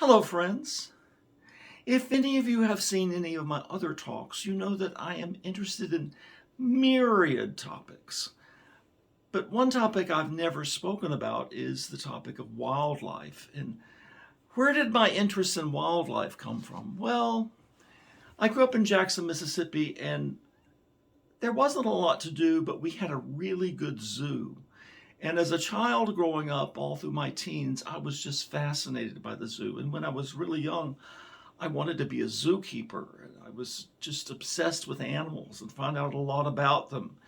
Hello, friends. If any of you have seen any of my other talks, you know that I am interested in myriad topics. But one topic I've never spoken about is the topic of wildlife. And where did my interest in wildlife come from? Well, I grew up in Jackson, Mississippi, and there wasn't a lot to do, but we had a really good zoo. And as a child growing up, all through my teens, I was just fascinated by the zoo. And when I was really young, I wanted to be a zookeeper. I was just obsessed with animals and found out a lot about them.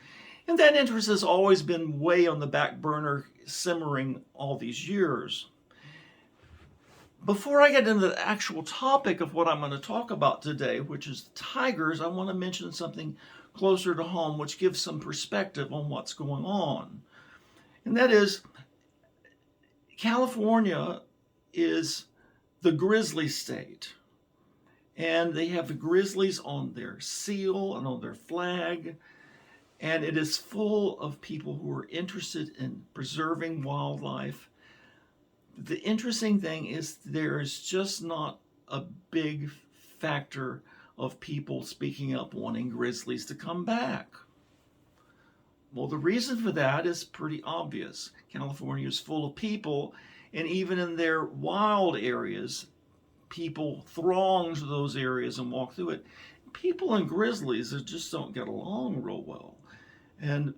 And that interest has always been way on the back burner, simmering all these years. Before I get into the actual topic of what I'm going to talk about today, which is tigers, I want to mention something closer to home, which gives some perspective on what's going on. And that is, California is the grizzly state. And they have the grizzlies on their seal and on their flag. And it is full of people who are interested in preserving wildlife. The interesting thing is there is just not a big factor of people speaking up wanting grizzlies to come back. Well, the reason for that is pretty obvious. California is full of people, and even in their wild areas, people throng to those areas and walk through it. People and grizzlies just don't get along real well. And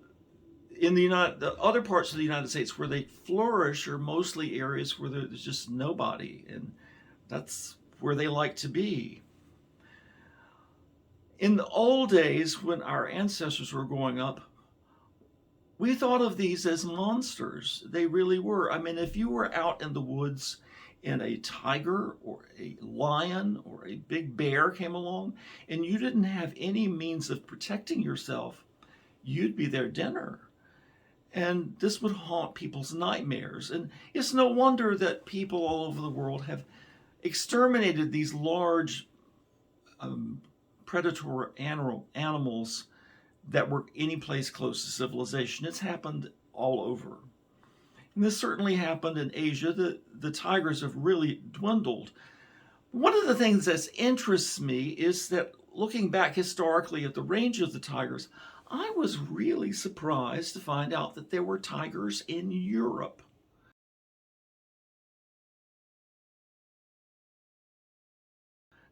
in the other parts of the United States where they flourish are mostly areas where there's just nobody, and that's where they like to be. In the old days, when our ancestors were growing up, we thought of these as monsters. They really were. I mean, if you were out in the woods and a tiger or a lion or a big bear came along and you didn't have any means of protecting yourself, you'd be their dinner. And this would haunt people's nightmares. And it's no wonder that people all over the world have exterminated these large predatory animals that were any place close to civilization. It's happened all over. And this certainly happened in Asia. The tigers have really dwindled. One of the things that interests me is that looking back historically at the range of the tigers, I was really surprised to find out that there were tigers in Europe.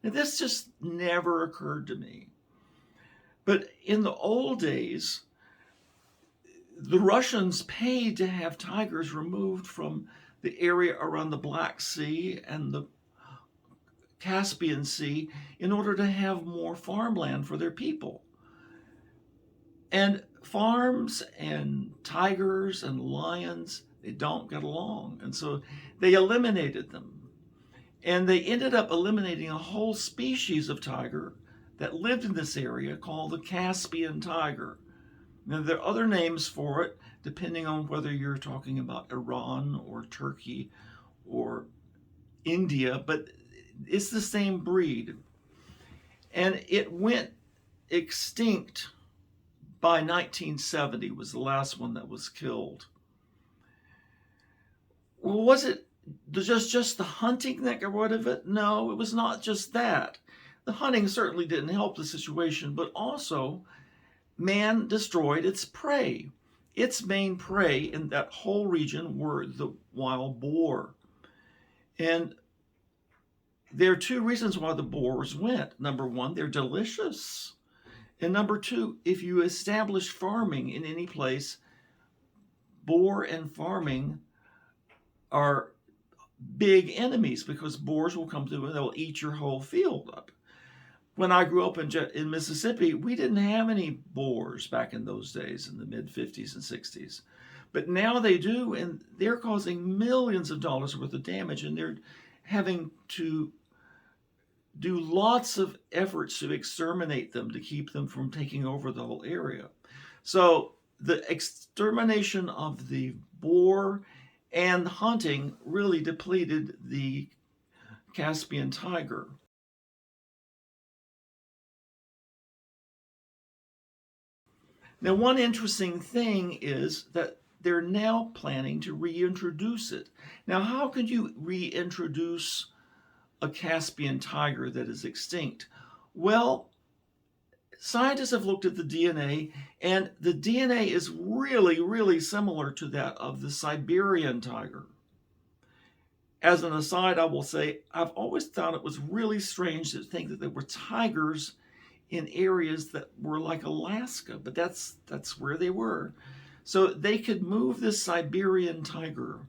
Now, this just never occurred to me. But in the old days, the Russians paid to have tigers removed from the area around the Black Sea and the Caspian Sea in order to have more farmland for their people. And farms and tigers and lions, they don't get along. And so they eliminated them. And they ended up eliminating a whole species of tiger that lived in this area called the Caspian tiger. Now, there are other names for it, depending on whether you're talking about Iran or Turkey or India, but it's the same breed. And it went extinct by 1970, was the last one that was killed. Well, was it just the hunting that got rid of it? No, it was not just that. The hunting certainly didn't help the situation, but also man destroyed its prey. Its main prey in that whole region were the wild boar. And there are two reasons why the boars went. Number one, they're delicious. And number two, if you establish farming in any place, boar and farming are big enemies because boars will come through and they'll eat your whole field up. When I grew up in Mississippi, we didn't have any boars back in those days in the mid-50s and 60s. But now they do, and they're causing millions of dollars worth of damage, and they're having to do lots of efforts to exterminate them to keep them from taking over the whole area. So the extermination of the boar and hunting really depleted the Caspian tiger. Now, one interesting thing is that they're now planning to reintroduce it. Now, how could you reintroduce a Caspian tiger that is extinct? Well, scientists have looked at the DNA, and the DNA is really, really similar to that of the Siberian tiger. As an aside, I will say I've always found it was really strange to think that there were tigers in areas that were like Alaska, but that's where they were. So they could move this Siberian tiger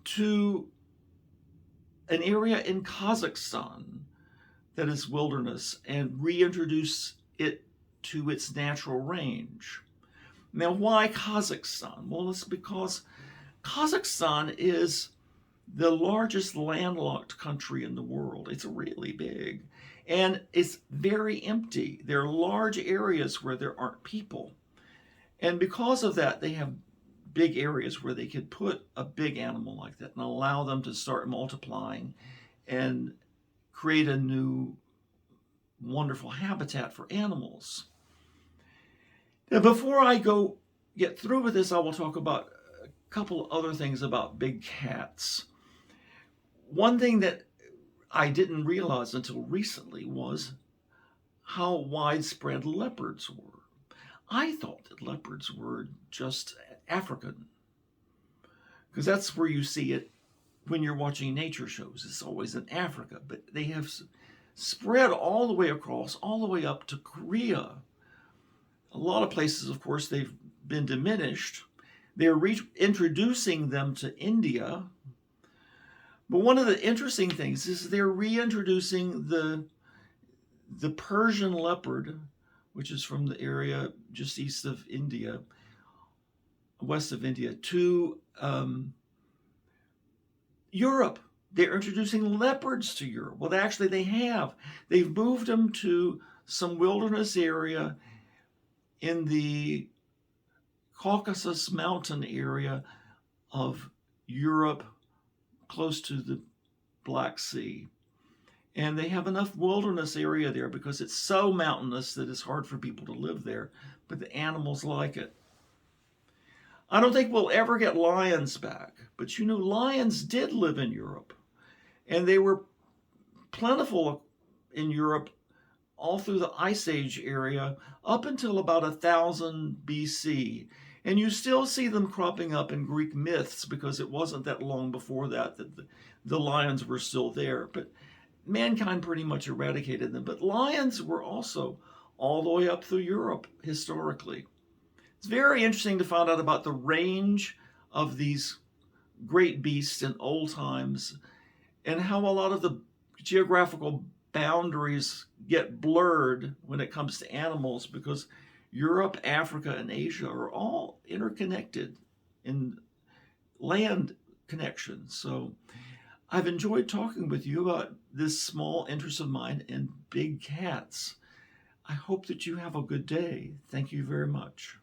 to an area in Kazakhstan that is wilderness and reintroduce it to its natural range. Now, why Kazakhstan? Well, it's because Kazakhstan is the largest landlocked country in the world. It's really big. And it's very empty. There are large areas where there aren't people. And because of that, they have big areas where they could put a big animal like that and allow them to start multiplying and create a new wonderful habitat for animals. Now, before I get through with this, I will talk about a couple other things about big cats. One thing that I didn't realize until recently was how widespread leopards were. I thought that leopards were just African, because that's where you see it when you're watching nature shows. It's always in Africa, but they have spread all the way across, all the way up to Korea. A lot of places, of course, they've been diminished. They're introducing them to India. But one of the interesting things is they're reintroducing the Persian leopard, which is from the area just east of India, west of India, to Europe. They're introducing leopards to Europe. Well, actually, they have. They've moved them to some wilderness area in the Caucasus mountain area of Europe, close to the Black Sea. And they have enough wilderness area there because it's so mountainous that it's hard for people to live there, but the animals like it. I don't think we'll ever get lions back, but lions did live in Europe, and they were plentiful in Europe all through the Ice Age area up until about 1000 BC. And you still see them cropping up in Greek myths because it wasn't that long before that the lions were still there. But mankind pretty much eradicated them. But lions were also all the way up through Europe historically. It's very interesting to find out about the range of these great beasts in old times and how a lot of the geographical boundaries get blurred when it comes to animals, because Europe, Africa, and Asia are all interconnected in land connections. So I've enjoyed talking with you about this small interest of mine in big cats. I hope that you have a good day. Thank you very much.